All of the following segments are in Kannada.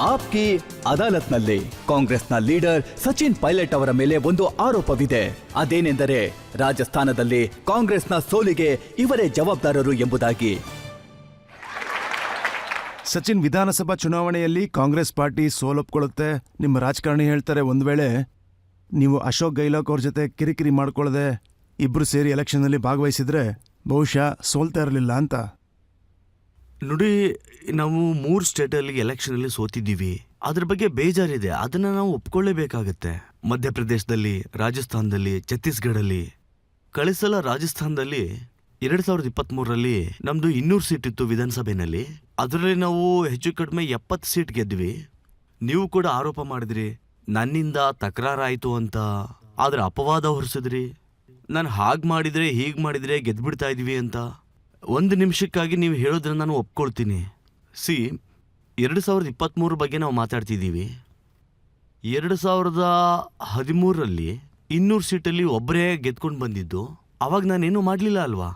ಆಪ್ಕಿ ಅದಾಲತ್ನಲ್ಲಿ ಕಾಂಗ್ರೆಸ್ನ ಲೀಡರ್ ಸಚಿನ್ ಪೈಲಟ್ ಅವರ ಮೇಲೆ ಒಂದು ಆರೋಪವಿದೆ. ಅದೇನೆಂದರೆ ರಾಜಸ್ಥಾನದಲ್ಲಿ ಕಾಂಗ್ರೆಸ್ನ ಸೋಲಿಗೆ ಇವರೇ ಜವಾಬ್ದಾರರು ಎಂಬುದಾಗಿ. ಸಚಿನ್, ವಿಧಾನಸಭಾ ಚುನಾವಣೆಯಲ್ಲಿ ಕಾಂಗ್ರೆಸ್ ಪಾರ್ಟಿ ಸೋಲೊಪ್ಕೊಳ್ಳುತ್ತೆ. ನಿಮ್ಮ ರಾಜಕಾರಣಿ ಹೇಳ್ತಾರೆ, ಒಂದು ವೇಳೆ ನೀವು ಅಶೋಕ್ ಗೆಹ್ಲೋಟ್ ಅವ್ರ ಜೊತೆ ಕಿರಿಕಿರಿ ಮಾಡ್ಕೊಳ್ಳದೆ ಇಬ್ರು ಸೇರಿ ಎಲೆಕ್ಷನ್ನಲ್ಲಿ ಭಾಗವಹಿಸಿದ್ರೆ ಬಹುಶಃ ಸೋಲ್ತಾ ಇರಲಿಲ್ಲ ಅಂತ. ನೋಡಿ, ನಾವು 3 ಸ್ಟೇಟಲ್ಲಿ ಎಲೆಕ್ಷನಲ್ಲಿ ಸೋತಿದ್ದೀವಿ. ಅದ್ರ ಬಗ್ಗೆ ಬೇಜಾರಿದೆ, ಅದನ್ನ ನಾವು ಒಪ್ಕೊಳ್ಳೇಬೇಕಾಗತ್ತೆ. ಮಧ್ಯಪ್ರದೇಶದಲ್ಲಿ, ರಾಜಸ್ಥಾನದಲ್ಲಿ, ಛತ್ತೀಸ್ಗಢಲ್ಲಿ. ಕಳಿಸಲ ರಾಜಸ್ಥಾನದಲ್ಲಿ 2023ರಲ್ಲಿ ನಮ್ದು 200 ಸೀಟ್ ಇತ್ತು ವಿಧಾನಸಭೆಯಲ್ಲಿ. ಅದರಲ್ಲಿ ನಾವು ಹೆಚ್ಚು ಕಡಿಮೆ 70 ಸೀಟ್ ಗೆದ್ವಿ. ನೀವು ಕೂಡ ಆರೋಪ ಮಾಡಿದ್ರಿ ನನ್ನಿಂದ ತಕರಾರಾಯಿತು ಅಂತ. ಆದ್ರೆ ಅಪವಾದ ಹೊರಿಸಿದ್ರಿ, ನಾನು ಹಾಗೆ ಮಾಡಿದ್ರೆ ಹೀಗೆ ಮಾಡಿದ್ರೆ ಗೆದ್ಬಿಡ್ತಾ ಇದ್ವಿ ಅಂತ. 1 ನಿಮಿಷಕ್ಕಾಗಿ ನೀವು ಹೇಳೋದನ್ನ ನಾನು ಒಪ್ಕೊಳ್ತೀನಿ. 2023 ಬಗ್ಗೆ ನಾವು ಮಾತಾಡ್ತಿದ್ದೀವಿ. 2013ರಲ್ಲಿ 200 ಸೀಟಲ್ಲಿ ಒಬ್ಬರೇ ಗೆದ್ಕೊಂಡು ಬಂದಿದ್ದು. ಅವಾಗ ನಾನೇನು ಮಾಡಲಿಲ್ಲ ಅಲ್ವಾ?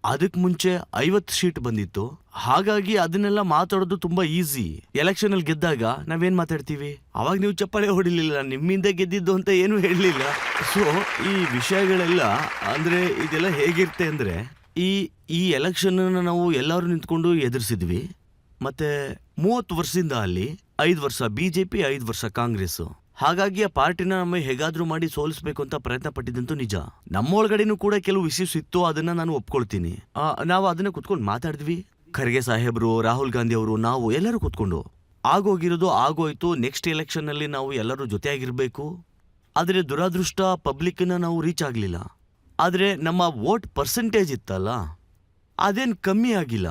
ಅದಕ್ಕೆ ಮುಂಚೆ 50 ಸೀಟ್ ಬಂದಿತ್ತು. ಹಾಗಾಗಿ ಅದನ್ನೆಲ್ಲ ಮಾತಾಡೋದು ತುಂಬಾ ಈಸಿ. ಎಲೆಕ್ಷನ್ ಅಲ್ಲಿ ಗೆದ್ದಾಗ ನಾವೇನ್ ಮಾತಾಡ್ತೀವಿ? ಅವಾಗ ನೀವು ಚಪ್ಪಾಳೆ ಹೊಡಿಲಿಲ್ಲ, ನಿಮ್ಮಿಂದ ಗೆದ್ದಿದ್ದು ಅಂತ ಏನು ಹೇಳಲಿಲ್ಲ. ಸೊ ಈ ವಿಷಯಗಳೆಲ್ಲ ಅಂದ್ರೆ ಇದೆಲ್ಲ ಹೇಗಿರುತ್ತೆ ಅಂದ್ರೆ, ಈ ಎಲೆಕ್ಷನ್ ನಾವು ಎಲ್ಲರೂ ನಿಂತ್ಕೊಂಡು ಎದುರಿಸಿದ್ವಿ. ಮತ್ತೆ 30 ವರ್ಷದಿಂದ ಅಲ್ಲಿ 5 ವರ್ಷ ಬಿಜೆಪಿ, 5 ವರ್ಷ ಕಾಂಗ್ರೆಸ್. ಹಾಗಾಗಿ ಆ ಪಾರ್ಟಿನ ನಮ್ಮ ಹೇಗಾದ್ರೂ ಮಾಡಿ ಸೋಲಿಸ್ಬೇಕು ಅಂತ ಪ್ರಯತ್ನ ಪಟ್ಟಿದ್ದಂತೂ ನಿಜ. ನಮ್ಮೊಳಗಡೆನೂ ಕೂಡ ಕೆಲವು ಇಶ್ಯೂಸ್ ಇತ್ತು, ಅದನ್ನ ನಾನು ಒಪ್ಕೊಳ್ತೀನಿ. ನಾವು ಅದನ್ನ ಕುತ್ಕೊಂಡು ಮಾತಾಡಿದ್ವಿ. ಖರ್ಗೆ ಸಾಹೇಬ್ರು, ರಾಹುಲ್ ಗಾಂಧಿ ಅವರು, ನಾವು ಎಲ್ಲರೂ ಕುತ್ಕೊಂಡು. ಆಗೋಗಿರೋದು ಆಗೋಯ್ತು. ನೆಕ್ಸ್ಟ್ ಎಲೆಕ್ಷನ್ ಅಲ್ಲಿ ನಾವು ಎಲ್ಲರೂ ಜೊತೆಯಾಗಿರ್ಬೇಕು. ಆದ್ರೆ ದುರಾದೃಷ್ಟ, ಪಬ್ಲಿಕ್ನ ನಾವು ರೀಚ್ ಆಗ್ಲಿಲ್ಲ. ಆದ್ರೆ ನಮ್ಮ ವೋಟ್ ಪರ್ಸೆಂಟೇಜ್ ಇತ್ತಲ್ಲ, ಅದೇನ್ ಕಮ್ಮಿ ಆಗಿಲ್ಲ.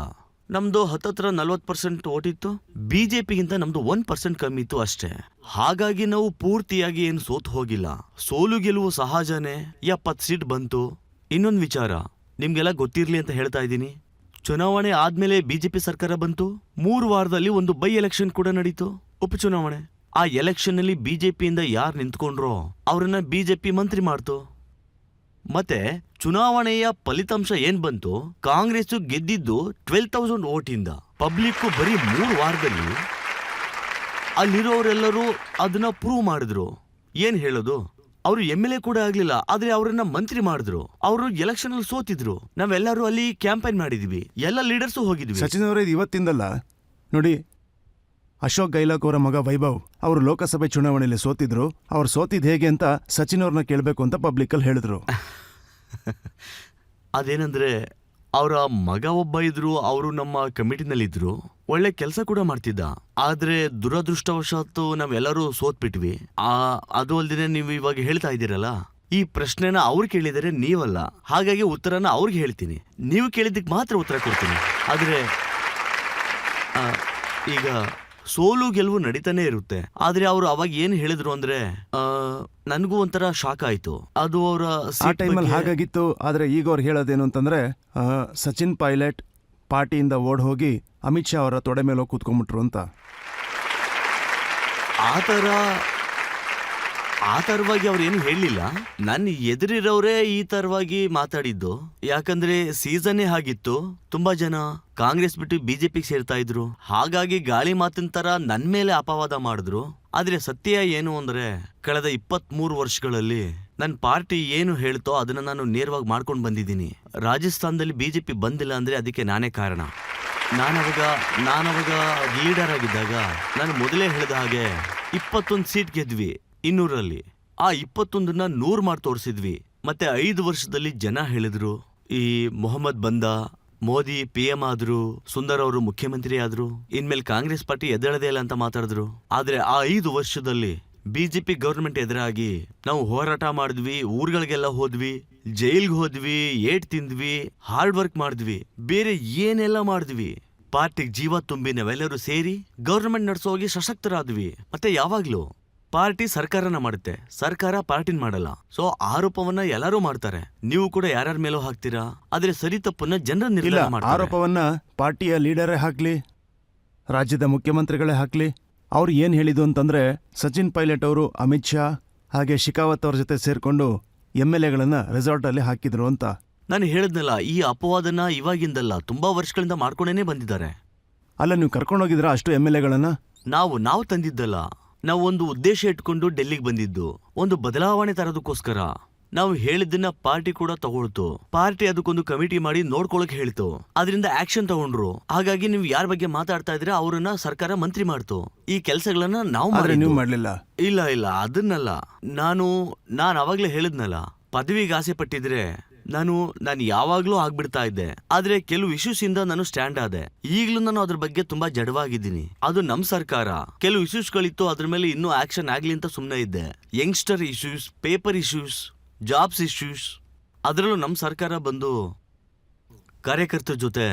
ನಮ್ದು 40% ವೋಟ್ ಇತ್ತು. ಬಿಜೆಪಿಗಿಂತ ನಮ್ದು 1% ಕಮ್ಮಿ ಇತ್ತು ಅಷ್ಟೇ. ಹಾಗಾಗಿ ನಾವು ಪೂರ್ತಿಯಾಗಿ ಏನು ಸೋತು ಹೋಗಿಲ್ಲ. ಸೋಲು ಗೆಲುವು ಸಹಜನೇ. 70 ಸೀಟ್ ಬಂತು. ಇನ್ನೊಂದು ವಿಚಾರ ನಿಮ್ಗೆಲ್ಲ ಗೊತ್ತಿರ್ಲಿ ಅಂತ ಹೇಳ್ತಾ ಇದ್ದೀನಿ. ಚುನಾವಣೆ ಆದ್ಮೇಲೆ ಬಿಜೆಪಿ ಸರ್ಕಾರ ಬಂತು. 3 ವಾರದಲ್ಲಿ ಒಂದು ಬೈ ಎಲೆಕ್ಷನ್ ಕೂಡ ನಡೀತು, ಉಪಚುನಾವಣೆ. ಆ ಎಲೆಕ್ಷನ್ ಅಲ್ಲಿ ಬಿಜೆಪಿಯಿಂದ ಯಾರು ನಿಂತ್ಕೊಂಡ್ರೋ ಅವ್ರನ್ನ ಬಿಜೆಪಿ ಮಂತ್ರಿ ಮಾಡ್ತು. ಮತ್ತೆ ಚುನಾವಣೆಯ ಫಲಿತಾಂಶ ಏನ್ ಬಂತು? ಕಾಂಗ್ರೆಸ್ ಗೆದ್ದಿದ್ದು 12,000 ವೋಟಿಂದ. ಪಬ್ಲಿಕ್ ಬರೀ 3 ವಾರದಲ್ಲಿ ಅಲ್ಲಿರೋರೆಲ್ಲರೂ ಅದನ್ನ ಪ್ರೂವ್ ಮಾಡಿದ್ರು. ಏನ್ ಹೇಳೋದು, ಅವರು MLA ಕೂಡ ಆಗ್ಲಿಲ್ಲ, ಆದ್ರೆ ಅವರನ್ನ ಮಂತ್ರಿ ಮಾಡಿದ್ರು. ಅವರು ಎಲೆಕ್ಷನ್ ಅಲ್ಲಿ ಸೋತಿದ್ರು. ನಾವೆಲ್ಲರೂ ಅಲ್ಲಿ ಕ್ಯಾಂಪೇನ್ ಮಾಡಿದ್ವಿ, ಎಲ್ಲ ಲೀಡರ್ಸು ಹೋಗಿದ್ವಿ. ಸಚಿನ್ ಅವರೇ, ಇದು ಇವತ್ತಿಂದಲ್ಲ ನೋಡಿ. ಅಶೋಕ್ ಗೆಹ್ಲೋಟ್ ಅವರ ಮಗ ವೈಭವ್ ಅವರು ಲೋಕಸಭೆ ಚುನಾವಣೆಯಲ್ಲಿ ಸೋತಿದ್ರು. ಅವ್ರು ಸೋತಿದ್ ಹೇಗೆ ಅಂತ ಸಚಿನ್ ಅವ್ರನ್ನ ಕೇಳಬೇಕು ಅಂತ ಪಬ್ಲಿಕಲ್ಲಿ ಹೇಳಿದ್ರು. ಅದೇನಂದ್ರೆ, ಅವರ ಮಗ ಒಬ್ಬ ಇದ್ರು, ಅವರು ನಮ್ಮ ಕಮಿಟಿನಲ್ಲಿದ್ರು, ಒಳ್ಳೆ ಕೆಲಸ ಕೂಡ ಮಾಡ್ತಿದ್ದ. ಆದ್ರೆ ದುರದೃಷ್ಟವಶಾತ್ತು ನಾವೆಲ್ಲರೂ ಸೋತ್ಬಿಟ್ವಿ. ಅದು ಅಲ್ದೇನೆ ನೀವು ಇವಾಗ ಹೇಳ್ತಾ ಇದ್ದೀರಲ್ಲ, ಈ ಪ್ರಶ್ನೆನ ಅವ್ರು ಕೇಳಿದರೆ ನೀವಲ್ಲ. ಹಾಗಾಗಿ ಉತ್ತರನ ಅವ್ರಿಗೆ ಹೇಳ್ತೀನಿ, ನೀವು ಕೇಳಿದ್ದಕ್ಕೆ ಮಾತ್ರ ಉತ್ತರ ಕೊಡ್ತೀನಿ. ಆದ್ರೆ ಈಗ ಸೋಲು ಗೆಲುವು ನಡೀತಾನೆ ಇರುತ್ತೆ. ಆದ್ರೆ ಅವರು ಅವಾಗ ಏನ್ ಹೇಳಿದ್ರು ಅಂದ್ರೆ, ನನಗೂ ಒಂಥರ ಶಾಕ್ ಆಯ್ತು. ಅದು ಅವರ ಆ ಟೈಮಲ್ಲಿ ಹಾಗಾಗಿತ್ತು. ಆದ್ರೆ ಈಗ ಅವ್ರು ಹೇಳೋದೇನು ಅಂತಂದ್ರೆ, ಸಚಿನ್ ಪೈಲಟ್ ಪಾರ್ಟಿಯಿಂದ ಓಡ್ ಹೋಗಿ ಅಮಿತ್ ಶಾ ಅವರ ತೊಡೆ ಮೇಲೆ ಹೋಗಿ ಕೂತ್ಕೊಂಡ್ಬಿಟ್ರು ಅಂತ. ಆ ತರವಾಗಿ ಅವ್ರೇನು ಹೇಳಲಿಲ್ಲ. ನನ್ನ ಎದುರಿರೋರೇ ಈ ತರವಾಗಿ ಮಾತಾಡಿದ್ದು. ಯಾಕಂದ್ರೆ ಸೀಸನ್ನೇ ಹಾಗಿತ್ತು. ತುಂಬಾ ಜನ ಕಾಂಗ್ರೆಸ್ ಬಿಟ್ಟು ಬಿಜೆಪಿಗೆ ಸೇರ್ತಾ ಇದ್ರು. ಹಾಗಾಗಿ ಗಾಳಿ ಮಾತಿನ ತರ ನನ್ ಮೇಲೆ ಅಪವಾದ ಮಾಡಿದ್ರು. ಆದ್ರೆ ಸತ್ಯ ಏನು ಅಂದ್ರೆ, ಕಳೆದ 23 ವರ್ಷಗಳಲ್ಲಿ ನನ್ನ ಪಾರ್ಟಿ ಏನು ಹೇಳ್ತೋ ಅದನ್ನ ನಾನು ನೇರವಾಗಿ ಮಾಡ್ಕೊಂಡು ಬಂದಿದ್ದೀನಿ. ರಾಜಸ್ಥಾನದಲ್ಲಿ ಬಿಜೆಪಿ ಬಂದಿಲ್ಲ ಅಂದ್ರೆ ಅದಕ್ಕೆ ನಾನೇ ಕಾರಣ. ನಾನವಾಗ ಲೀಡರ್ ಆಗಿದ್ದಾಗ ನಾನು ಮೊದಲೇ ಹೇಳಿದ ಹಾಗೆ 21 ಸೀಟ್ ಗೆದ್ವಿ 200ರಲ್ಲಿ. ಆ 21ನ್ನ 100 ಮಾಡಿ ತೋರಿಸಿದ್ವಿ. ಮತ್ತೆ 5 ವರ್ಷದಲ್ಲಿ ಜನ ಹೇಳಿದ್ರು, ಈ ಮೊಹಮ್ಮದ್ ಬಂದ, ಮೋದಿ PM ಆದ್ರು, ಸುಂದರ್ ಅವರು ಮುಖ್ಯಮಂತ್ರಿ ಆದ್ರು, ಇನ್ಮೇಲೆ ಕಾಂಗ್ರೆಸ್ ಪಾರ್ಟಿ ಎದ್ದೇಳದೇ ಇಲ್ಲ ಅಂತ ಮಾತಾಡಿದ್ರು. ಆದ್ರೆ ಆ 5 ವರ್ಷದಲ್ಲಿ ಬಿಜೆಪಿ ಗವರ್ಮೆಂಟ್ ಎದುರಾಗಿ ನಾವು ಹೋರಾಟ ಮಾಡಿದ್ವಿ, ಊರುಗಳಿಗೆಲ್ಲ ಹೋದ್ವಿ, ಜೈಲ್ಗೆ ಹೋದ್ವಿ, ಏಟ್ ತಿಂದ್ವಿ, ಹಾರ್ಡ್ ವರ್ಕ್ ಮಾಡಿದ್ವಿ, ಬೇರೆ ಏನೆಲ್ಲ ಮಾಡಿದ್ವಿ. ಪಾರ್ಟಿಗೆ ಜೀವ ತುಂಬಿ ನಾವೆಲ್ಲರೂ ಸೇರಿ ಗವರ್ಮೆಂಟ್ ನಡೆಸೋಗಿ ಸಶಕ್ತರಾದ್ವಿ. ಮತ್ತೆ ಯಾವಾಗ್ಲೂ ಪಾರ್ಟಿ ಸರ್ಕಾರನ ಮಾಡುತ್ತೆ, ಸರ್ಕಾರ ಪಾರ್ಟಿನ ಮಾಡಲ್ಲ. ಸೊ ಆರೋಪವನ್ನ ಎಲ್ಲರೂ ಮಾಡ್ತಾರೆ. ನೀವು ಕೂಡ ಯಾರ್ಯಾರ ಮೇಲೂ ಹಾಕ್ತೀರಾ. ಆದ್ರೆ ಸರಿ ತಪ್ಪನ್ನ ಜನರ ನಿರ್ಧಾರ ಮಾಡ್ತಾರೆ. ಆರೋಪವನ್ನ ಪಾರ್ಟಿಯ ಲೀಡರೇ ಹಾಕ್ಲಿ, ರಾಜ್ಯದ ಮುಖ್ಯಮಂತ್ರಿಗಳೇ ಹಾಕ್ಲಿ, ಅವ್ರು ಏನ್ ಹೇಳಿದ್ದು ಅಂತಂದ್ರೆ, ಸಚಿನ್ ಪೈಲಟ್ ಅವರು ಅಮಿತ್ ಶಾ ಹಾಗೆ ಶಿಕಾವತ್ ಅವ್ರ ಜೊತೆ ಸೇರ್ಕೊಂಡು MLAಗಳನ್ನ ರೆಸಾರ್ಟ್ ಅಲ್ಲಿ ಹಾಕಿದ್ರು ಅಂತ. ನಾನು ಹೇಳಿದ್ನಲ್ಲ, ಈ ಅಪವಾದನ ಇವಾಗಿಂದಲ್ಲ, ತುಂಬಾ ವರ್ಷಗಳಿಂದ ಮಾಡ್ಕೊಂಡೇನೆ ಬಂದಿದ್ದಾರೆ. ಅಲ್ಲ, ನೀವು ಕರ್ಕೊಂಡೋಗಿದ್ರ ಅಷ್ಟು MLAಗಳನ್ನ? ನಾವು ತಂದಿದ್ದಲ್ಲ. ನಾವು ಒಂದು ಉದ್ದೇಶ ಇಟ್ಕೊಂಡು ಡೆಲ್ಲಿಗೆ ಬಂದಿದ್ದು, ಒಂದು ಬದಲಾವಣೆ ತರೋದಕ್ಕೋಸ್ಕರ. ನಾವು ಹೇಳಿದ್ದನ್ನ ಪಾರ್ಟಿ ಕೂಡ ತಗೊಳ್ತು. ಪಾರ್ಟಿ ಅದಕ್ಕೊಂದು ಕಮಿಟಿ ಮಾಡಿ ನೋಡ್ಕೊಳಕ್ ಹೇಳ್ತು. ಅದರಿಂದ ಆಕ್ಷನ್ ತಗೊಂಡ್ರು. ಹಾಗಾಗಿ ನೀವು ಯಾರ ಬಗ್ಗೆ ಮಾತಾಡ್ತಾ ಇದ್ರೆ ಅವ್ರನ್ನ ಸರ್ಕಾರ ಮಂತ್ರಿ ಮಾಡ್ತು. ಈ ಕೆಲಸಗಳನ್ನ ನಾವು ನೀವು ಮಾಡ್ಲಿಲ್ಲ. ಇಲ್ಲ ಅದನ್ನಲ್ಲ. ನಾನು ಅವಾಗ್ಲೇ ಹೇಳಿದ್ನಲ್ಲ, ಪದವಿಗೆ ಆಸೆ ಪಟ್ಟಿದ್ರೆ ನಾನು ಯಾವಾಗ್ಲೂ ಆಗ್ಬಿಡ್ತಾ ಇದ್ದೆ. ಆದ್ರೆ ಕೆಲವು ಇಶ್ಯೂಸ್ ಇಂದ ನಾನು ಸ್ಟ್ಯಾಂಡ್ ಆದೆ. ಈಗ್ಲೂ ನಾನು ಅದ್ರ ಬಗ್ಗೆ ತುಂಬಾ ಜಡವಾಗಿದ್ದೀನಿ. ಅದು ನಮ್ ಸರ್ಕಾರ. ಕೆಲವು ಇಶ್ಯೂಸ್ ಗಳಿತ್ತು, ಅದ್ರ ಮೇಲೆ ಇನ್ನೂ ಆಕ್ಷನ್ ಆಗ್ಲಿ ಅಂತ ಸುಮ್ನೆ ಇದ್ದೆ. Youngster issues, paper issues, jobs issues, ಅದರಲ್ಲೂ ನಮ್ ಸರ್ಕಾರ ಬಂದು ಕಾರ್ಯಕರ್ತರ ಜೊತೆ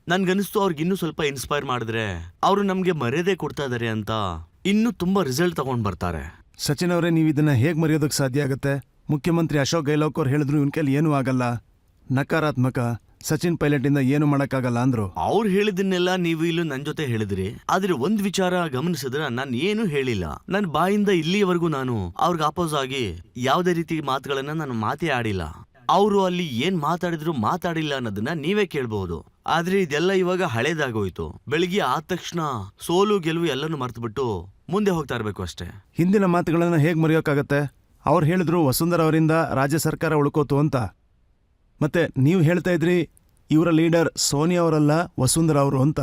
ನನ್ಗನ್ನಿಸ್ತು ಅವ್ರಿಗೆ ಇನ್ನೂ ಸ್ವಲ್ಪ ಇನ್ಸ್ಪೈರ್ ಮಾಡಿದ್ರೆ ಅವರು ನಮ್ಗೆ ಮರ್ಯಾದೆ ಕೊಡ್ತಾ ಇದಾರೆ ಅಂತ ಇನ್ನೂ ತುಂಬಾ ರಿಸಲ್ಟ್ ತಗೊಂಡ್ ಬರ್ತಾರೆ. ಸಚಿನ್ ಅವರೇ, ನೀವು ಇದನ್ನ ಹೇಗ್ ಮರೆಯೋದಕ್ಕೆ ಸಾಧ್ಯ ಆಗುತ್ತೆ? ಮುಖ್ಯಮಂತ್ರಿ ಅಶೋಕ್ ಗೆಹ್ಲೋಟ್ ಅವ್ರು ಹೇಳಿದ್ರು ಇವನ್ ಕೈಲಿ ಏನೂ ಆಗಲ್ಲ, ನಕಾರಾತ್ಮಕ, ಸಚಿನ್ ಪೈಲಟ್ ಇಂದ ಏನು ಮಾಡಕ್ಕಾಗಲ್ಲ ಅಂದ್ರು. ಅವ್ರು ಹೇಳಿದನ್ನೆಲ್ಲ ನೀವು ಇಲ್ಲೂ ನನ್ ಜೊತೆ ಹೇಳಿದ್ರಿ. ಆದ್ರೆ ಒಂದ್ ವಿಚಾರ ಗಮನಿಸಿದ್ರ ನಾನು ಏನು ಹೇಳಿಲ್ಲ. ನನ್ ಬಾಯಿಂದ ಇಲ್ಲಿಯವರೆಗೂ ನಾನು ಅವ್ರಿಗೆ ಅಪೋಸ್ ಆಗಿ ಯಾವ್ದೇ ರೀತಿ ಮಾತುಗಳನ್ನ ನಾನು ಮಾತೇ ಆಡಿಲ್ಲ. ಅವರು ಅಲ್ಲಿ ಏನ್ ಮಾತಾಡಿಲ್ಲ ಅನ್ನೋದನ್ನ ನೀವೇ ಕೇಳ್ಬಹುದು. ಆದ್ರೆ ಇದೆಲ್ಲ ಇವಾಗ ಹಳೇದಾಗೋಯ್ತು. ಬೆಳಿಗ್ಗೆ ಆದ ತಕ್ಷಣ ಸೋಲು ಗೆಲುವು ಎಲ್ಲನೂ ಮರ್ತ್ಬಿಟ್ಟು ಮುಂದೆ ಹೋಗ್ತಾ ಇರ್ಬೇಕು ಅಷ್ಟೇ. ಹಿಂದಿನ ಮಾತುಗಳನ್ನ ಹೇಗ್ ಮರೆಯೋಕ್ಕಾಗತ್ತೆ? ಅವ್ರು ಹೇಳಿದ್ರು ವಸುಂಧರಾ ಅವರಿಂದ ರಾಜ್ಯ ಸರ್ಕಾರ ಉಳ್ಕೋತು ಅಂತ. ಮತ್ತೆ ನೀವು ಹೇಳ್ತಾ ಇದ್ರಿ ಇವರ ಲೀಡರ್ ಸೋನಿಯಾ ಅವರಲ್ಲ, ವಸುಂಧರಾ ಅವರು ಅಂತ.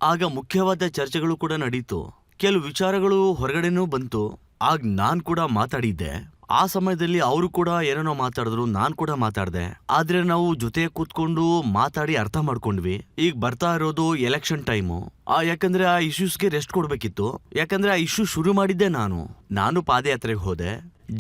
ಆಗ ಮುಖ್ಯವಾದ ಚರ್ಚೆಗಳು ಕೂಡ ನಡೀತು. ಕೆಲವು ವಿಚಾರಗಳು ಹೊರಗಡೆನೂ ಬಂತು. ಆಗ ನಾನ್ ಕೂಡ ಮಾತಾಡಿದ್ದೆ. ಆ ಸಮಯದಲ್ಲಿ ಅವರು ಕೂಡ ಏನೇನೋ ಮಾತಾಡಿದ್ರು, ನಾನ್ ಕೂಡ ಮಾತಾಡ್ದೆ. ಆದ್ರೆ ನಾವು ಜೊತೆ ಕೂತ್ಕೊಂಡು ಮಾತಾಡಿ ಅರ್ಥ ಮಾಡ್ಕೊಂಡ್ವಿ. ಈಗ ಬರ್ತಾ ಇರೋದು ಎಲೆಕ್ಷನ್ ಟೈಮು. ಯಾಕಂದ್ರೆ ಆ ಇಶ್ಯೂಸ್ಗೆ ರೆಸ್ಟ್ ಕೊಡ್ಬೇಕಿತ್ತು. ಯಾಕಂದ್ರೆ ಆ ಇಶ್ಯೂ ಶುರು ಮಾಡಿದ್ದೆ ನಾನು ಪಾದಯಾತ್ರೆಗೆ ಹೋದೆ,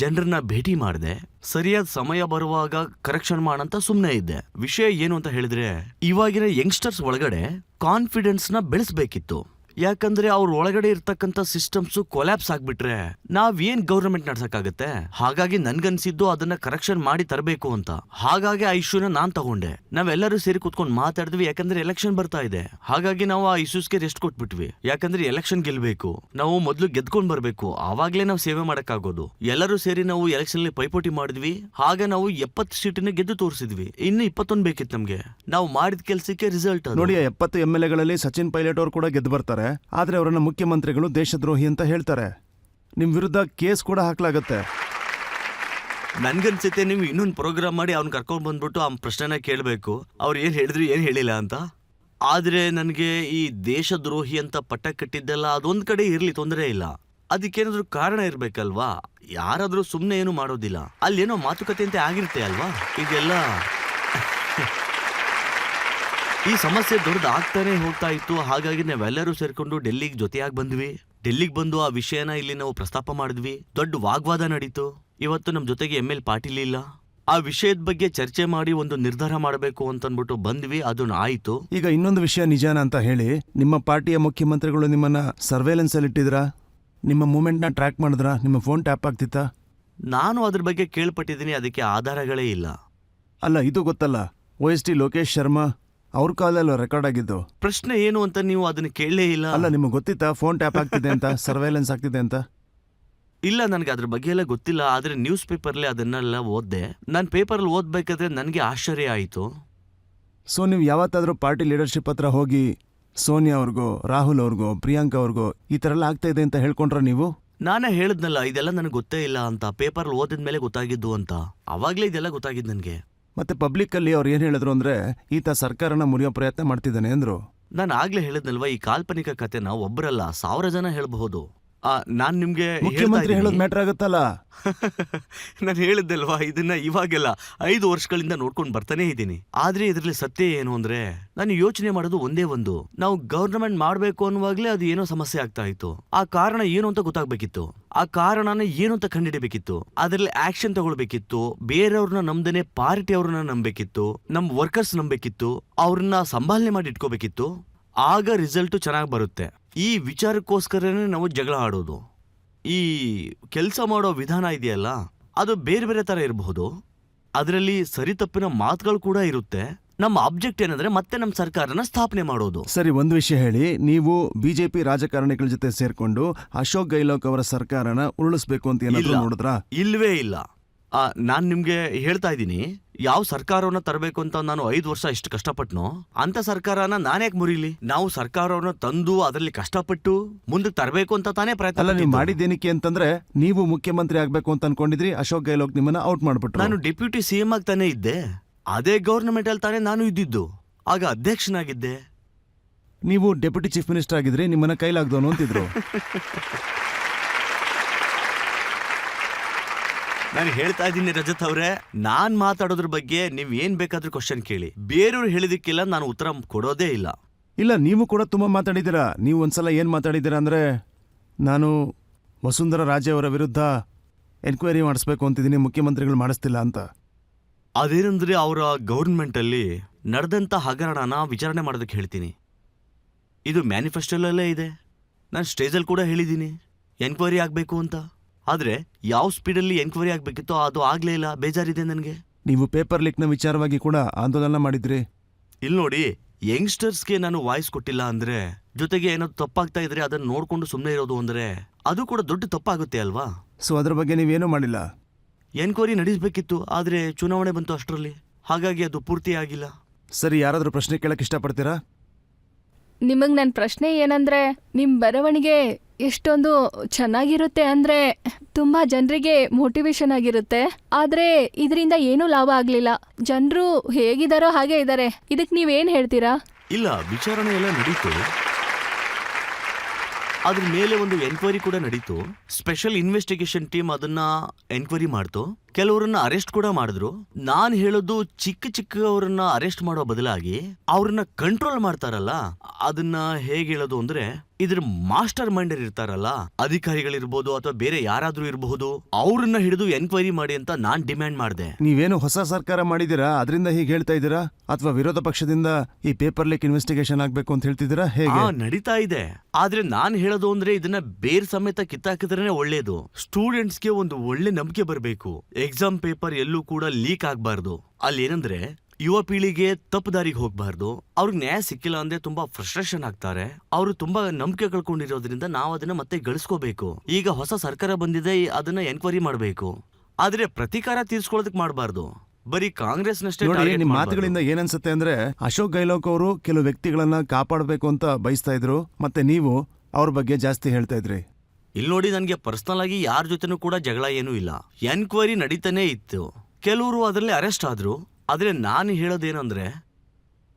ಜನರನ್ನ ಭೇಟಿ ಮಾಡಿದೆ. ಸರಿಯಾದ ಸಮಯ ಬರುವಾಗ ಕರೆಕ್ಷನ್ ಮಾಡಂತ ಸುಮ್ನೆ ಇದ್ದೆ. ವಿಷಯ ಏನು ಅಂತ ಹೇಳಿದ್ರೆ, ಇವಾಗಿನ ಯಂಗ್ಸ್ಟರ್ಸ್ ಒಳಗಡೆ ಕಾನ್ಫಿಡೆನ್ಸ್ ನ ಬೆಳೆಸ್ಬೇಕಿತ್ತು. ಯಾಕಂದ್ರೆ ಅವ್ರ ಒಳಗಡೆ ಇರ್ತಕ್ಕಂಥ ಸಿಸ್ಟಮ್ಸ್ ಕೊಲ್ಯಾಪ್ಸ್ ಆಗ್ಬಿಟ್ರೆ ನಾವೇನ್ ಗವರ್ಮೆಂಟ್ ನಡ್ಸಕ್ಕಾಗತ್ತೆ. ಹಾಗಾಗಿ ನನ್ಗನ್ಸಿದ್ದು ಅದನ್ನ ಕರೆಕ್ಷನ್ ಮಾಡಿ ತರಬೇಕು ಅಂತ. ಹಾಗಾಗಿ ಆ ಇಶ್ಯೂನ ನಾನ್ ತಗೊಂಡೆ. ನಾವೆಲ್ಲರೂ ಸೇರಿ ಕೂತ್ಕೊಂಡು ಮಾತಾಡಿದ್ವಿ. ಯಾಕಂದ್ರೆ ಎಲೆಕ್ಷನ್ ಬರ್ತಾ ಇದೆ. ಹಾಗಾಗಿ ನಾವು ಆ ಇಶ್ಯೂಸ್ಗೆ ರೆಸ್ಟ್ ಕೊಟ್ಬಿಟ್ವಿ. ಯಾಕಂದ್ರೆ ಎಲೆಕ್ಷನ್ ಗೆಲ್ಬೇಕು, ನಾವು ಮೊದ್ಲು ಗೆದ್ಕೊಂಡ್ ಬರ್ಬೇಕು. ಆವಾಗ್ಲೇ ನಾವು ಸೇವೆ ಮಾಡಕ್ಕಾಗೋದು. ಎಲ್ಲರೂ ಸೇರಿ ನಾವು ಎಲೆಕ್ಷನ್ ಅಲ್ಲಿ ಪೈಪೋಟಿ ಮಾಡಿದ್ವಿ. ಹಾಗೆ ನಾವು 70 ಸೀಟನ್ನ ಗೆದ್ದು ತೋರಿಸಿದ್ವಿ. ಇನ್ನು 21 ಬೇಕಿತ್ತು ನಮ್ಗೆ. ನಾವು ಮಾಡಿದ ಕೆಲ್ಸಕ್ಕೆ ರಿಸಲ್ಟ್ ನೋಡಿ, 70 MLAಗಳಲ್ಲಿ ಸಚಿನ್ ಪೈಲಟ್ ಅವರು ಕೂಡ ಗೆದ್ದು ಬರ್ತಾರೆ. ಆದ್ರೆ ಅವರನ್ನ ಮುಖ್ಯಮಂತ್ರಿಗಳು ದೇಶದ್ರೋಹಿ ಅಂತ ಹೇಳ್ತಾರೆ. ನಿಮ್ ವಿರುದ್ಧ ಕೇಸ್ ಕೂಡ ಹಾಕ್ಲಾಗತ್ತೆ. ನನ್ಗನ್ಸುತ್ತೆ ನೀವು ಇನ್ನೊಂದು ಪ್ರೋಗ್ರಾಮ್ ಮಾಡಿ ಅವ್ನ್ ಕರ್ಕೊಂಡ್ ಬಂದ್ಬಿಟ್ಟು ಆ ಪ್ರಶ್ನೆನ ಕೇಳ್ಬೇಕು, ಅವ್ರು ಏನ್ ಹೇಳಿದ್ರು ಏನ್ ಹೇಳಿಲ್ಲ ಅಂತ. ಆದ್ರೆ ನನ್ಗೆ ಈ ದೇಶದ್ರೋಹಿ ಅಂತ ಪಟ್ಟ ಕಟ್ಟಿದ್ದೆಲ್ಲ ಅದೊಂದ್ ಕಡೆ ಇರ್ಲಿ, ತೊಂದರೆ ಇಲ್ಲ. ಅದಕ್ಕೇನಾದ್ರೂ ಕಾರಣ ಇರ್ಬೇಕಲ್ವಾ? ಯಾರಾದ್ರೂ ಸುಮ್ನೆ ಏನು ಮಾಡೋದಿಲ್ಲ. ಅಲ್ಲೇನೋ ಮಾತುಕತೆ ಅಂತ ಆಗಿರುತ್ತೆ ಅಲ್ವಾ? ಇದೆಲ್ಲ ಈ ಸಮಸ್ಯೆ ದೊಡ್ಡದಾಗ್ತಾನೆ ಹೋಗ್ತಾ ಇತ್ತು. ಹಾಗಾಗಿ ನಾವೆಲ್ಲರೂ ಸೇರ್ಕೊಂಡು ಡೆಲ್ಲಿಗೆ ಜೊತೆಯಾಗಿ ಬಂದ್ವಿ. ಡೆಲ್ಲಿಗೆ ಬಂದು ಆ ವಿಷಯನ ಇಲ್ಲಿ ನಾವು ಪ್ರಸ್ತಾಪ ಮಾಡಿದ್ವಿ. ದೊಡ್ಡ ವಾಗ್ವಾದ ನಡೀತು. ಇವತ್ತು ನಮ್ ಜೊತೆಗೆ ML ಪಾಟೀಲ್ ಇಲ್ಲ. ಆ ವಿಷಯದ ಬಗ್ಗೆ ಚರ್ಚೆ ಮಾಡಿ ಒಂದು ನಿರ್ಧಾರ ಮಾಡಬೇಕು ಅಂತನ್ಬಿಟ್ಟು ಬಂದ್ವಿ. ಅದನ್ನ ಆಯ್ತು. ಈಗ ಇನ್ನೊಂದು ವಿಷಯ ನಿಜಾನ ಅಂತ ಹೇಳಿ, ನಿಮ್ಮ ಪಾರ್ಟಿಯ ಮುಖ್ಯಮಂತ್ರಿಗಳು ನಿಮ್ಮನ್ನ ಸರ್ವೇಲೆನ್ಸ್ ಅಲ್ಲಿ ಇಟ್ಟಿದ್ರಾ? ನಿಮ್ಮ ಮೂವ್ಮೆಂಟ್ ನ ಟ್ರ್ಯಾಕ್ ಮಾಡಿದ್ರಾ? ನಿಮ್ಮ ಫೋನ್ ಟ್ಯಾಪ್ ಆಗ್ತಿತ್ತಾ? ನಾನು ಅದ್ರ ಬಗ್ಗೆ ಕೇಳ್ಪಟ್ಟಿದ್ದೀನಿ. ಅದಕ್ಕೆ ಆಧಾರಗಳೇ ಇಲ್ಲ. ಅಲ್ಲ, ಇದು ಗೊತ್ತಲ್ಲ, OST ಲೋಕೇಶ್ ಶರ್ಮಾ ಅವ್ರ ಕಾಲಲ್ಲಿ ರೆಕಾರ್ಡ್ ಆಗಿದ್ದು. ಪ್ರಶ್ನೆ ಏನು ಅಂತ ನೀವು ಅದನ್ನ ಕೇಳಲೇ ಇಲ್ಲ. ಅಲ್ಲ, ನಿಮಗೆ ಗೊತ್ತಿತ್ತಾ ಫೋನ್ ಟ್ಯಾಪ್ ಆಗ್ತಿದೆ ಅಂತ, ಸರ್ವೇಲೆನ್ಸ್ ಆಗ್ತಿದೆ ಅಂತ? ಇಲ್ಲ, ನನಗೆ ಅದ್ರ ಬಗ್ಗೆ ಎಲ್ಲ ಗೊತ್ತಿಲ್ಲ. ಆದ್ರೆ ನ್ಯೂಸ್ ಪೇಪರ್ಲಿ ಅದನ್ನೆಲ್ಲ ಓದ್ದೆ. ನಾನು ಪೇಪರ್ಲ್ಲಿ ಓದ್ಬೇಕಾದ್ರೆ ನನಗೆ ಆಶ್ಚರ್ಯ ಆಯಿತು. ಸೊ ನೀವು ಯಾವತ್ತಾದ್ರೂ ಪಾರ್ಟಿ ಲೀಡರ್ಶಿಪ್ ಹತ್ರ ಹೋಗಿ ಸೋನಿಯಾ ಅವ್ರಿಗೋ, ರಾಹುಲ್ ಅವ್ರಿಗೋ, ಪ್ರಿಯಾಂಕಾ ಅವ್ರಿಗೋ ಈ ಥರ ಎಲ್ಲ ಆಗ್ತಾ ಇದೆ ಅಂತ ಹೇಳ್ಕೊಂಡ್ರ ನೀವು? ನಾನೇ ಹೇಳಿದ್ನಲ್ಲ, ಇದೆಲ್ಲ ನನಗೆ ಗೊತ್ತೇ ಇಲ್ಲ ಅಂತ. ಪೇಪರ್ಲ್ಲಿ ಓದಿದ್ಮೇಲೆ ಗೊತ್ತಾಗಿದ್ದು ಅಂತ. ಅವಾಗ್ಲೇ ಇದೆಲ್ಲ ಗೊತ್ತಾಗಿದ್ದು ನನಗೆ. ಮತ್ತೆ ಪಬ್ಲಿಕ್ಕಲ್ಲಿ ಅವ್ರು ಏನು ಹೇಳಿದ್ರು ಅಂದ್ರೆ, ಈತ ಸರ್ಕಾರನ ಮುರಿಯೋ ಪ್ರಯತ್ನ ಮಾಡ್ತಿದ್ದಾನೆ ಅಂದ್ರು. ನಾನು ಆಗ್ಲೇ ಹೇಳಿದ್ನಲ್ವಾ, ಈ ಕಾಲ್ಪನಿಕ ಕಥೆನ ಒಬ್ಬರಲ್ಲ 1000 ಜನ ಹೇಳ್ಬಹುದು. ನಾನ್ ನಿಮ್ಗೆ ಮುಖ್ಯಮಂತ್ರಿ ಹೇಳೋದು ಮ್ಯಾಟರ್ ಆಗುತ್ತಲ್ಲ. ನಾನು ಹೇಳಿದ್ದಲ್ವಾ, ಇದನ್ನ ಇವಾಗೆಲ್ಲ 5 ವರ್ಷಗಳಿಂದ ನೋಡ್ಕೊಂಡು ಬರ್ತಾನೆ ಇದ್ದೀನಿ. ಆದ್ರೆ ಇದ್ರಲ್ಲಿ ಸತ್ಯ ಏನು ಅಂದ್ರೆ, ನಾನು ಯೋಚನೆ ಮಾಡೋದು ಒಂದೇ ಒಂದು, ನಾವು ಗವರ್ನಮೆಂಟ್ ಮಾಡ್ಬೇಕು ಅನ್ನುವಾಗ್ಲೇ ಅದು ಏನೋ ಸಮಸ್ಯೆ ಆಗ್ತಾ ಇತ್ತು. ಆ ಕಾರಣ ಏನು ಅಂತ ಗೊತ್ತಾಗ್ಬೇಕಿತ್ತು. ಆ ಕಾರಣನ ಏನು ಅಂತ ಕಂಡುಹಿಡಿಬೇಕಿತ್ತು. ಅದ್ರಲ್ಲಿ ಆಕ್ಷನ್ ತಗೊಳ್ಬೇಕಿತ್ತು. ಬೇರೆಯವ್ರನ್ನ ನಂಬದೇನೆ ಪಾರ್ಟಿ ಅವ್ರನ್ನ ನಂಬೇಕಿತ್ತು, ನಮ್ ವರ್ಕರ್ಸ್ ನಂಬೇಕಿತ್ತು, ಅವ್ರನ್ನ ಸಂಭಾಲನೆ ಮಾಡಿ ಇಟ್ಕೋಬೇಕಿತ್ತು. ಆಗ ರಿಸಲ್ಟ್ ಚೆನ್ನಾಗಿ ಬರುತ್ತೆ. ಈ ವಿಚಾರಕ್ಕೋಸ್ಕರನೇ ನಾವು ಜಗಳ ಆಡೋದು. ಈ ಕೆಲಸ ಮಾಡೋ ವಿಧಾನ ಇದೆಯಲ್ಲ, ಅದು ಬೇರೆ ಬೇರೆ ತರ ಇರಬಹುದು. ಅದರಲ್ಲಿ ಸರಿ ತಪ್ಪಿನ ಮಾತುಗಳು ಕೂಡ ಇರುತ್ತೆ. ನಮ್ಮ ಆಬ್ಜೆಕ್ಟ್ ಏನಂದ್ರೆ ಮತ್ತೆ ನಮ್ಮ ಸರ್ಕಾರನ ಸ್ಥಾಪನೆ ಮಾಡೋದು. ಸರಿ, ಒಂದು ವಿಷಯ ಹೇಳಿ, ನೀವು ಬಿಜೆಪಿ ರಾಜಕಾರಣಿಗಳ ಜೊತೆ ಸೇರ್ಕೊಂಡು ಅಶೋಕ್ ಗೆಹ್ಲೋಟ್ ಅವರ ಸರ್ಕಾರನ ಉರುಳಿಸ್ಬೇಕು ಅಂತ ಏನಾದ್ರು ನೋಡಿದ್ರಾ? ಇಲ್ವೇ ಇಲ್ಲ. ನಾನ್ ನಿಮ್ಗೆ ಹೇಳ್ತಾ ಇದ್ದೀನಿ, ಯಾವ ಸರ್ಕಾರವನ್ನ ತರಬೇಕು ಅಂತ ನಾನು 5 ವರ್ಷ ಇಷ್ಟು ಕಷ್ಟಪಟ್ನೋ ಅಂತ ಸರ್ಕಾರನ ನಾನ್ಯಾಕೆ ಮುರಿಲಿ? ನಾವು ಸರ್ಕಾರವನ್ನ ತಂದು ಅದರಲ್ಲಿ ಕಷ್ಟಪಟ್ಟು ಮುಂದಕ್ಕೆ ತರಬೇಕು ಅಂತ ತಾನೇ ಪ್ರಯತ್ನ ಅಲ್ಲ, ನೀವು ಪಟ್ಟಿದ್ದು. ಮಾಡಿದ್ದೇನಕ್ಕೆ ಅಂತಂದ್ರೆ ನೀವು ಮುಖ್ಯಮಂತ್ರಿ ಆಗ್ಬೇಕು ಅಂತ ಅನ್ಕೊಂಡಿದ್ರಿ, ಅಶೋಕ್ ಗೆಹ್ಲೋಟ್ ನಿಮ್ಮನ್ನ ಔಟ್ ಮಾಡ್ಬಿಟ್ರು. ನಾನು ಡೆಪ್ಯೂಟಿ CM ಆಗಿ ತಾನೇ ಇದ್ದೆ. ಅದೇ ಗವರ್ನಮೆಂಟ್ ಅಲ್ಲಿ ತಾನೇ ನಾನು ಇದ್ದಿದ್ದು. ಆಗ ಅಧ್ಯಕ್ಷನಾಗಿದ್ದೆ. ನೀವು ಡೆಪ್ಯೂಟಿ ಚೀಫ್ ಮಿನಿಸ್ಟರ್ ಆಗಿದ್ರಿ, ನಿಮ್ಮನ್ನ ಕೈಲಾಗ್ದವನು ಅಂತಿದ್ರು. ನಾನು ಹೇಳ್ತಾ ಇದ್ದೀನಿ ರಜತ್ ಅವ್ರೆ, ನಾನ್ ಮಾತಾಡೋದ್ರ ಬಗ್ಗೆ ನೀವ್ ಏನ್ ಬೇಕಾದ್ರೂ ಕ್ವಶನ್ ಕೇಳಿ. ಬೇರೆಯವ್ರು ಹೇಳಿದಕ್ಕೆಲ್ಲ ನಾನು ಉತ್ತರ ಕೊಡೋದೇ ಇಲ್ಲ. ಇಲ್ಲ, ನೀವು ಕೂಡ ತುಂಬಾ ಮಾತಾಡಿದ್ದೀರಾ. ನೀವು ಒಂದ್ಸಲ ಏನ್ ಮಾತಾಡಿದ್ದೀರಾ ಅಂದ್ರೆ, ನಾನು ವಸುಂಧರಾ ರಾಜೆ ಅವರ ವಿರುದ್ಧ ಎನ್ಕ್ವೈರಿ ಮಾಡಿಸ್ಬೇಕು ಅಂತಿದ್ದೀನಿ, ಮುಖ್ಯಮಂತ್ರಿಗಳು ಮಾಡಿಸ್ತಿಲ್ಲ ಅಂತ. ಅದೇನಂದ್ರೆ ಅವರ ಗೌರ್ಮೆಂಟ್ ಅಲ್ಲಿ ನಡೆದಂತ ಹಗರಣನ ವಿಚಾರಣೆ ಮಾಡೋದಕ್ಕೆ ಹೇಳ್ತೀನಿ. ಇದು ಮ್ಯಾನಿಫೆಸ್ಟೋಲಲ್ಲೇ ಇದೆ. ನಾನು ಸ್ಟೇಜಲ್ಲಿ ಕೂಡ ಹೇಳಿದ್ದೀನಿ ಎನ್ಕ್ವೈರಿ ಆಗಬೇಕು ಅಂತ. ಆದ್ರೆ ಯಾವ ಸ್ಪೀಡಲ್ಲಿ ಎನ್ಕ್ವೈರಿ ಆಗಬೇಕಿತ್ತೋ ಅದು ಆಗ್ಲೇ ಇಲ್ಲ. ಬೇಜಾರಿದೆ ನನಗೆ. ನೀವು ಪೇಪರ್ ಲೀಕ್ನ ವಿಚಾರವಾಗಿ ಕೂಡ ಆಂದೋಲನ ಮಾಡಿದ್ರಿ. ಇಲ್ಲಿ ನೋಡಿ, ಯಂಗ್ಸ್ಟರ್ಸ್ಗೆ ನಾನು ವಾಯ್ಸ್ ಕೊಟ್ಟಿಲ್ಲ ಅಂದ್ರೆ, ಜೊತೆಗೆ ಏನಾದ್ರು ತಪ್ಪಾಗ್ತಾ ಇದ್ರೆ ಅದನ್ನ ನೋಡ್ಕೊಂಡು ಸುಮ್ಮನೆ ಇರೋದು ಅಂದ್ರೆ ಅದು ಕೂಡ ದೊಡ್ಡ ತಪ್ಪಾಗುತ್ತೆ ಅಲ್ವಾ? ಸೊ ಅದ್ರ ಬಗ್ಗೆ ನೀವೇನೂ ಮಾಡಿಲ್ಲ. ಎನ್ಕ್ವೈರಿ ನಡೆಸಬೇಕಿತ್ತು, ಆದ್ರೆ ಚುನಾವಣೆ ಬಂತು ಅಷ್ಟರಲ್ಲಿ. ಹಾಗಾಗಿ ಅದು ಪೂರ್ತಿ ಆಗಿಲ್ಲ. ಸರಿ, ಯಾರಾದ್ರೂ ಪ್ರಶ್ನೆ ಕೇಳಕ್ ಇಷ್ಟಪಡ್ತೀರಾ? ನಿಮಗ್ ನನ್ನ ಪ್ರಶ್ನೆ ಏನಂದ್ರೆ, ನಿಮ್ ಬರವಣಿಗೆ ಎಷ್ಟೊಂದು ಚೆನ್ನಾಗಿರುತ್ತೆ ಅಂದ್ರೆ ತುಂಬಾ ಜನರಿಗೆ ಮೋಟಿವೇಶನ್ ಆಗಿರುತ್ತೆ. ಆದ್ರೆ ಇದರಿಂದ ಏನೂ ಲಾಭ ಆಗ್ಲಿಲ್ಲ. ಜನರು ಹೇಗಿದಾರೋ ಹಾಗೆ ಇದಾರೆ. ಇದಕ್ ನೀವೇನ್ ಹೇಳ್ತೀರಾ? ಇಲ್ಲ, ವಿಚಾರಣೆ ಎಲ್ಲ ನಡೀತು. ಅದ್ರ ಮೇಲೆ ಒಂದು ಎನ್ಕ್ವೈರಿ ಕೂಡ ನಡೀತು. ಸ್ಪೆಷಲ್ ಇನ್ವೆಸ್ಟಿಗೇಷನ್ ಟೀಮ್ ಅದನ್ನ ಎನ್ಕ್ವೈರಿ ಮಾಡ್ತು. ಕೆಲವರನ್ನ ಅರೆಸ್ಟ್ ಕೂಡ ಮಾಡಿದ್ರು. ನಾನ್ ಹೇಳೋದು ಚಿಕ್ಕ ಚಿಕ್ಕವರನ್ನ ಅರೆಸ್ಟ್ ಮಾಡೋ ಬದಲಾಗಿ ಅವ್ರನ್ನ ಕಂಟ್ರೋಲ್ ಮಾಡ್ತಾರಲ್ಲ, ಅದನ್ನ ಹೇಗೆ ಹೇಳೋದು ಅಂದ್ರೆ, ಇದ್ರ ಮಾಸ್ಟರ್ ಮೈಂಡರ್ ಇರ್ತಾರಲ್ಲ, ಅಧಿಕಾರಿಗಳಿರ್ಬೋದು ಅಥವಾ ಬೇರೆ ಯಾರಾದ್ರೂ ಇರಬಹುದು, ಅವ್ರನ್ನ ಹಿಡಿದು ಎನ್ಕ್ವೈರಿ ಮಾಡಿ ಅಂತ ನಾನ್ ಡಿಮ್ಯಾಂಡ್ ಮಾಡಿದೆ. ನೀವೇನು ಹೊಸ ಸರ್ಕಾರ ಮಾಡಿದ್ದೀರಾ, ಅದರಿಂದ ಹೀಗೆ ಹೇಳ್ತಾ ಇದ್ದೀರಾ? ಅಥವಾ ವಿರೋಧ ಪಕ್ಷದಿಂದ ಈ ಪೇಪರ್ ಲೀಕ್ ಇನ್ವೆಸ್ಟಿಗೇಷನ್ ಆಗ್ಬೇಕು ಅಂತ ಹೇಳ್ತಿದ್ದೀರಾ? ಹೇಗೆ? ನಡೀತಾ ಇದೆ. ಆದ್ರೆ ನಾನ್ ಹೇಳೋದು ಅಂದ್ರೆ ಇದನ್ನ ಬೇರ್ ಸಮೇತ ಕಿತ್ತಾಕಿದ್ರೇನೆ ಒಳ್ಳೇದು. ಸ್ಟೂಡೆಂಟ್ಸ್ಗೆ ಒಂದು ಒಳ್ಳೆ ನಂಬಿಕೆ ಬರಬೇಕು. ಎಕ್ಸಾಮ್ ಪೇಪರ್ ಎಲ್ಲೂ ಕೂಡ ಲೀಕ್ ಆಗ್ಬಾರ್ದು. ಅಲ್ಲಿ ಏನಂದ್ರೆ, ಯುವ ಪೀಳಿಗೆ ತಪ್ಪು ದಾರಿಗೆ ಹೋಗ್ಬಾರ್ದು. ಅವ್ರಿಗೆ ನ್ಯಾಯ ಸಿಕ್ಕಿಲ್ಲ ಅಂದ್ರೆ ತುಂಬಾ ಫ್ರಸ್ಟ್ರೇಷನ್ ಆಗ್ತಾರೆ. ಅವರು ತುಂಬಾ ನಂಬಿಕೆ ಕಳ್ಕೊಂಡಿರೋದ್ರಿಂದ ನಾವು ಅದನ್ನ ಮತ್ತೆ ಗಳಿಸ್ಕೋಬೇಕು. ಈಗ ಹೊಸ ಸರ್ಕಾರ ಬಂದಿದೆ, ಅದನ್ನ ಎನ್ಕ್ವೈರಿ ಮಾಡಬೇಕು. ಆದ್ರೆ ಪ್ರತೀಕಾರ ತೀರ್ಸ್ಕೊಳ್ಳೋದಕ್ ಮಾಡಬಾರ್ದು. ಬರೀ ಕಾಂಗ್ರೆಸ್ನಷ್ಟೇ ನೋಡಿ, target ನಿಮ್ ಮಾಡ್ಬಾರ್ದು. ಮಾತುಗಳಿಂದ ಏನನ್ಸುತ್ತೆ ಅಂದ್ರೆ, ಅಶೋಕ್ ಗೆಹ್ಲೋಟ್ ಅವರು ಕೆಲವು ವ್ಯಕ್ತಿಗಳನ್ನ ಕಾಪಾಡಬೇಕು ಅಂತ ಬಯಸ್ತಾ ಇದ್ರು, ಮತ್ತೆ ನೀವು ಅವ್ರ ಬಗ್ಗೆ ಜಾಸ್ತಿ ಹೇಳ್ತಾ ಇದ್ರಿ. ಇಲ್ಲಿ ನೋಡಿ, ನನಗೆ ಪರ್ಸನಲ್ ಆಗಿ ಯಾರ ಜೊತೆನೂ ಕೂಡ ಜಗಳ ಏನೂ ಇಲ್ಲ. ಎನ್ಕ್ವೈರಿ ನಡೀತಾನೆ ಇತ್ತು. ಕೆಲವರು ಅದರಲ್ಲಿ ಅರೆಸ್ಟ್ ಆದ್ರು. ಆದ್ರೆ ನಾನು ಹೇಳೋದೇನಂದ್ರೆ,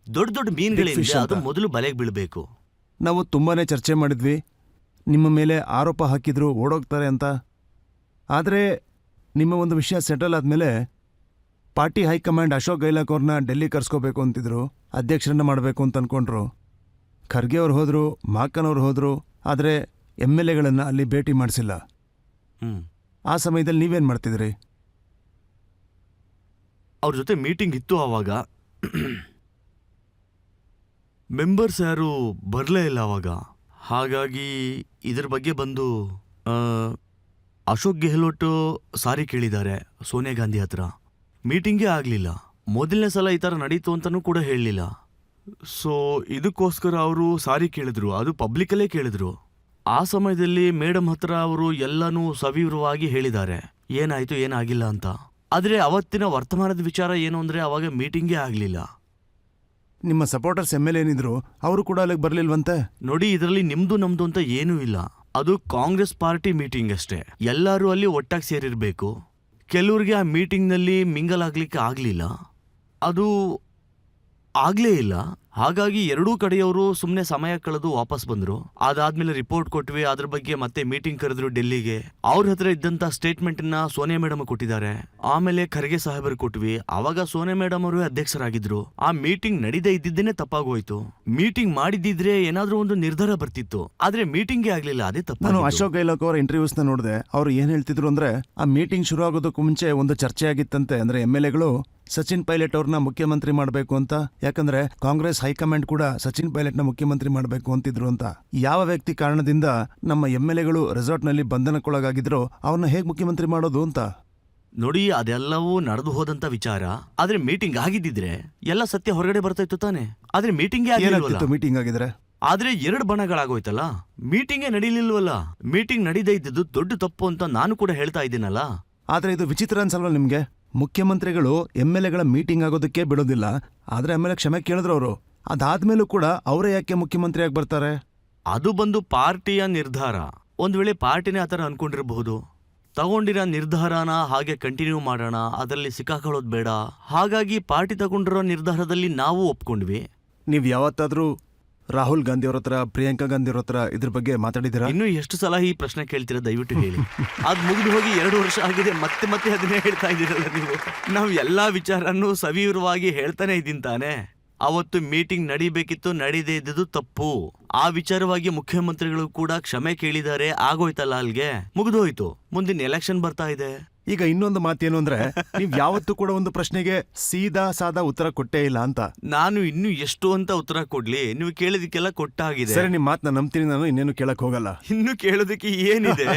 ದೊಡ್ಡ ದೊಡ್ಡ ಮೀನುಗಳಿಂದ ಅದು ಮೊದಲು ಬಲೆಗೆ ಬೀಳ್ಬೇಕು. ನಾವು ತುಂಬಾನೇ ಚರ್ಚೆ ಮಾಡಿದ್ವಿ, ನಿಮ್ಮ ಮೇಲೆ ಆರೋಪ ಹಾಕಿದ್ರು ಓಡೋಗ್ತಾರೆ ಅಂತ. ಆದರೆ ನಿಮ್ಮ ಒಂದು ವಿಷಯ ಸೆಟಲ್ ಆದಮೇಲೆ ಪಾರ್ಟಿ ಹೈಕಮಾಂಡ್ ಅಶೋಕ್ ಗೆಹ್ಲೋಟ್ ಅವ್ರನ್ನ ಡೆಲ್ಲಿ ಕರ್ಸ್ಕೋಬೇಕು ಅಂತಿದ್ರು, ಅಧ್ಯಕ್ಷರನ್ನ ಮಾಡಬೇಕು ಅಂತ ಅನ್ಕೊಂಡ್ರು. ಖರ್ಗೆ ಅವ್ರು ಹೋದ್ರು, ಮಾಕನ್ ಅವ್ರು ಹೋದ್ರು, ಆದರೆ MLAಗಳನ್ನ ಅಲ್ಲಿ ಭೇಟಿ ಮಾಡಿಸಿಲ್ಲ. ಆ ಸಮಯದಲ್ಲಿ ನೀವೇನ್ ಮಾಡ್ತಿದ್ರಿ? ಅವ್ರ ಜೊತೆ ಮೀಟಿಂಗ್ ಇತ್ತು. ಆವಾಗ ಮೆಂಬರ್ಸ್ ಯಾರು ಬರಲೇ ಇಲ್ಲ ಅವಾಗ. ಹಾಗಾಗಿ ಇದ್ರ ಬಗ್ಗೆ ಬಂದು ಅಶೋಕ್ ಗೆಹ್ಲೋಟ್ ಸಾರಿ ಕೇಳಿದ್ದಾರೆ ಸೋನಿಯಾ ಗಾಂಧಿ ಹತ್ರ. ಮೀಟಿಂಗೇ ಆಗಲಿಲ್ಲ. ಮೊದಲನೇ ಸಲ ಈ ಥರ ನಡೀತು ಅಂತಲೂ ಕೂಡ ಹೇಳಲಿಲ್ಲ. ಸೊ ಇದಕ್ಕೋಸ್ಕರ ಅವರು ಸಾರಿ ಕೇಳಿದ್ರು. ಅದು ಪಬ್ಲಿಕಲ್ಲೇ ಕೇಳಿದ್ರು. ಆ ಸಮಯದಲ್ಲಿ ಮೇಡಮ್ ಹತ್ರ ಅವರು ಎಲ್ಲನೂ ಸವಿವರವಾಗಿ ಹೇಳಿದ್ದಾರೆ, ಏನಾಯ್ತು ಏನಾಗಿಲ್ಲ ಅಂತ. ಆದ್ರೆ ಅವತ್ತಿನ ವರ್ತಮಾನದ ವಿಚಾರ ಏನು ಅಂದ್ರೆ, ಅವಾಗ ಮೀಟಿಂಗೇ ಆಗ್ಲಿಲ್ಲ. ನಿಮ್ಮ ಸಪೋರ್ಟರ್ಸ್ MLA ಏನಿದ್ರು ಅವರು ಕೂಡ ಅಲ್ಲಿಗೆ ಬರ್ಲಿಲ್ವಂತೆ? ನೋಡಿ, ಇದರಲ್ಲಿ ನಿಮ್ದು ನಮ್ದು ಅಂತ ಏನೂ ಇಲ್ಲ. ಅದು ಕಾಂಗ್ರೆಸ್ ಪಾರ್ಟಿ ಮೀಟಿಂಗ್ ಅಷ್ಟೇ. ಎಲ್ಲರೂ ಅಲ್ಲಿ ಒಟ್ಟಾಗಿ ಸೇರಿರ್ಬೇಕು. ಕೆಲವ್ರಿಗೆ ಆ ಮೀಟಿಂಗ್ನಲ್ಲಿ ಮಿಂಗಲ್ ಆಗ್ಲಿಕ್ಕೆ ಆಗ್ಲಿಲ್ಲ. ಅದು ಆಗ್ಲೇ ಇಲ್ಲ. ಹಾಗಾಗಿ ಎರಡೂ ಕಡೆಯವರು ಸುಮ್ಮನೆ ಸಮಯ ಕಳೆದು ವಾಪಸ್ ಬಂದ್ರು. ಅದಾದ್ಮೇಲೆ ರಿಪೋರ್ಟ್ ಕೊಟ್ವಿ. ಅದ್ರ ಬಗ್ಗೆ ಮತ್ತೆ ಮೀಟಿಂಗ್ ಕರೆದ್ರು ಡೆಲ್ಲಿಗೆ. ಅವ್ರ ಹತ್ರ ಇದ್ದಂತ ಸ್ಟೇಟ್ಮೆಂಟ್ ನ ಸೋನಿಯಾ ಮೇಡಮ್ ಕೊಟ್ಟಿದ್ದಾರೆ. ಆಮೇಲೆ ಖರ್ಗೆ ಸಾಹೇಬರ್ ಕೊಟ್ವಿ. ಅವಾಗ ಸೋನಿಯಾ ಮೇಡಮ್ ಅವರು ಅಧ್ಯಕ್ಷರಾಗಿದ್ರು. ಆ ಮೀಟಿಂಗ್ ನಡೀದೇ ಇದ್ದಿದ್ದೇನೆ ತಪ್ಪಾಗೋಯ್ತು. ಮೀಟಿಂಗ್ ಮಾಡಿದಿದ್ರೆ ಏನಾದ್ರೂ ಒಂದು ನಿರ್ಧಾರ ಬರ್ತಿತ್ತು. ಆದ್ರೆ ಮೀಟಿಂಗೇ ಆಗ್ಲಿಲ್ಲ. ಅದೇ ತಪ್ಪು. ನಾನು ಅಶೋಕ್ ಗೆಹ್ಲೋಟ್ ಅವರ ಇಂಟರ್ವ್ಯೂಸ್ನ ನೋಡಿದೆ. ಅವ್ರು ಏನ್ ಹೇಳ್ತಿದ್ರು ಅಂದ್ರೆ, ಆ ಮೀಟಿಂಗ್ ಶುರು ಆಗೋದಕ್ಕೂ ಮುಂಚೆ ಒಂದು ಚರ್ಚೆ ಆಗಿತ್ತಂತೆ. ಅಂದ್ರೆ MLAಗಳು ಸಚಿನ್ ಪೈಲಟ್ ಅವ್ರನ್ನ ಮುಖ್ಯಮಂತ್ರಿ ಮಾಡಬೇಕು ಅಂತ. ಯಾಕಂದ್ರೆ ಕಾಂಗ್ರೆಸ್ ಹೈಕಮಾಂಡ್ ಕೂಡ ಸಚಿನ್ ಪೈಲಟ್ನ ಮುಖ್ಯಮಂತ್ರಿ ಮಾಡಬೇಕು ಅಂತಿದ್ರು ಅಂತ. ಯಾವ ವ್ಯಕ್ತಿ ಕಾರಣದಿಂದ ನಮ್ಮ MLAಗಳು ರೆಸಾರ್ಟ್ನಲ್ಲಿ ಬಂಧನಕ್ಕೊಳಗಾಗಿದ್ರು, ಅವ್ರನ್ನ ಹೇಗೆ ಮುಖ್ಯಮಂತ್ರಿ ಮಾಡೋದು ಅಂತ. ನೋಡಿ, ಅದೆಲ್ಲವೂ ನಡೆದು ಹೋದಂತ ವಿಚಾರ. ಆದ್ರೆ ಮೀಟಿಂಗ್ ಆಗಿದ್ದಿದ್ರೆ ಎಲ್ಲ ಸತ್ಯ ಹೊರಗಡೆ ಬರ್ತಾ ಇತ್ತು ತಾನೆ. ಆದ್ರೆ ಮೀಟಿಂಗೇ ಆಗಿಲ್ವಲ್ಲ. ಮೀಟಿಂಗ್ ಆಗಿದ್ರೆ ಆದ್ರೆ 2 ಬಣಗಳಾಗೋಯ್ತಲ್ಲ. ಮೀಟಿಂಗೇ ನಡೀಲಿಲ್ವಲ್ಲ. ಮೀಟಿಂಗ್ ನಡೀದೇ ಇದ್ದಿದ್ದು ದೊಡ್ಡ ತಪ್ಪು ಅಂತ ನಾನು ಕೂಡ ಹೇಳ್ತಾ ಇದ್ದೀನಲ್ಲ. ಆದ್ರೆ ಇದು ವಿಚಿತ್ರ ಅನ್ಸಲ್ವಾ ನಿಮ್ಗೆ? ಮುಖ್ಯಮಂತ್ರಿಗಳು MLAಗಳ ಮೀಟಿಂಗ್ ಆಗೋದಕ್ಕೆ ಬಿಡೋದಿಲ್ಲ. ಆದ್ರೆ ಆಮೇಲೆ ಕ್ಷಮೆ ಕೇಳಿದ್ರು ಅವರು. ಅದಾದ್ಮೇಲೂ ಕೂಡ ಅವರೇ ಯಾಕೆ ಮುಖ್ಯಮಂತ್ರಿಯಾಗಿ ಬರ್ತಾರೆ? ಅದು ಬಂದು ಪಾರ್ಟಿಯ ನಿರ್ಧಾರ. ಒಂದ್ ವೇಳೆ ಪಾರ್ಟಿನೇ ಆತರ ಅನ್ಕೊಂಡಿರಬಹುದು. ತಗೊಂಡಿರೋ ನಿರ್ಧಾರನ ಹಾಗೆ ಕಂಟಿನ್ಯೂ ಮಾಡೋಣ, ಅದರಲ್ಲಿ ಸಿಕ್ಕಾಕೊಳ್ಳೋದು ಬೇಡ. ಹಾಗಾಗಿ ಪಾರ್ಟಿ ತಗೊಂಡಿರೋ ನಿರ್ಧಾರದಲ್ಲಿ ನಾವು ಒಪ್ಕೊಂಡ್ವಿ. ನೀವ್ ಯಾವತ್ತಾದ್ರೂ ರಾಹುಲ್ ಗಾಂಧಿ ಅವ್ರ ಹತ್ರ, ಪ್ರಿಯಾಂಕಾ ಗಾಂಧಿ ಅವ್ರ ಹತ್ರ ಇದ್ರ ಬಗ್ಗೆ ಮಾತಾಡಿದಿರಾ? ಇನ್ನು ಎಷ್ಟು ಸಲ ಈ ಪ್ರಶ್ನೆ ಕೇಳ್ತೀರಾ ದಯವಿಟ್ಟು ಹೇಳಿ. ಅದ್ ಮುಗಿದು ಹೋಗಿ 2 ವರ್ಷ ಆಗಿದೆ, ಮತ್ತೆ ಮತ್ತೆ ಅದನ್ನೇ ಹೇಳ್ತಾ ಇದ್ದೀರಲ್ಲ ನೀವು. ನಾವು ಎಲ್ಲಾ ವಿಚಾರನೂ ಸವಿವರವಾಗಿ ಹೇಳ್ತಾನೆ ಇದ್ದೀನಿ ತಾನೆ. ಅವತ್ತು ಮೀಟಿಂಗ್ ನಡಿಬೇಕಿತ್ತು, ನಡೀದೇ ಇದ್ದಿದ್ದು ತಪ್ಪು. ಆ ವಿಚಾರವಾಗಿ ಮುಖ್ಯಮಂತ್ರಿಗಳು ಕೂಡ ಕ್ಷಮೆ ಕೇಳಿದ್ದಾರೆ. ಆಗೋಯ್ತಲ್ಲ, ಅಲ್ಗೆ ಮುಗಿದೋಯ್ತು. ಮುಂದಿನ ಎಲೆಕ್ಷನ್ ಬರ್ತಾ ಇದೆ. ಈಗ ಇನ್ನೊಂದು ಮಾತೇನು ಅಂದ್ರೆ, ನೀವ್ ಯಾವತ್ತೂ ಕೂಡ ಒಂದು ಪ್ರಶ್ನೆಗೆ ಸೀದಾ ಸಾದಾ ಉತ್ತರ ಕೊಟ್ಟೇ ಇಲ್ಲ ಅಂತ. ನಾನು ಇನ್ನು ಎಷ್ಟು ಅಂತ ಉತ್ತರ ಕೊಡ್ಲಿ? ನೀವು ಕೇಳಿದಕ್ಕೆಲ್ಲ ಕೊಟ್ಟಾಗಿದೆ. ಸರಿ, ನಿಮ್ ಮಾತನ್ನ ನಂಬ್ತೀನಿ ನಾನು, ಇನ್ನೇನು ಕೇಳಕ್ ಹೋಗಲ್ಲ. ಇನ್ನು ಕೇಳೋದಕ್ಕೆ ಏನಿದೆ?